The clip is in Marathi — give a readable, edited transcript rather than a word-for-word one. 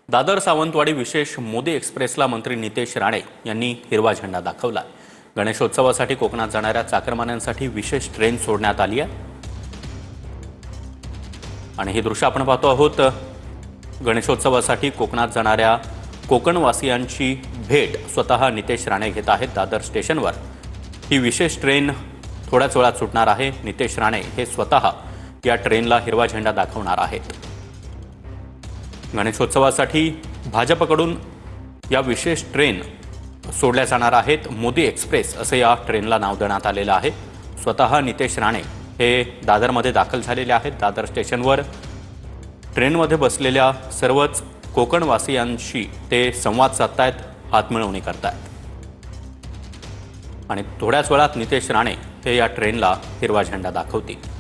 दादर सावंतवाडी विशेष मोदी एक्सप्रेसला मंत्री नितेश राणे यांनी हिरवा झेंडा दाखवला। गणेशोत्सवासाठी कोकणात जाणाऱ्या चाकरमान्यांसाठी विशेष ट्रेन सोडण्यात आली आहे आणि हे दृश्य आपण पाहतो आहोत। गणेशोत्सवासाठी कोकणात जाणाऱ्या कोकणवासियांची भेट स्वतः नितेश राणे घेत आहेत। दादर स्टेशनवर ही विशेष ट्रेन थोड्याच वेळात सुटणार आहे। नितेश राणे हे स्वतः या ट्रेनला हिरवा झेंडा दाखवणार आहेत। गणेशोत्सवासाठी भाजपकडून या विशेष ट्रेन सोडल्या जाणार आहेत। मोदी एक्सप्रेस असे या ट्रेनला नाव देण्यात आलेलं आहे। स्वतः नितेश राणे हे दादरमध्ये दाखल झालेले आहेत। दादर स्टेशनवर ट्रेनमध्ये बसलेल्या सर्वच कोकणवासियांशी ते संवाद साधतायत, हातमिळवणी करतायत आणि थोड्याच वेळात नितेश राणे हे या ट्रेनला हिरवा झेंडा दाखवतील।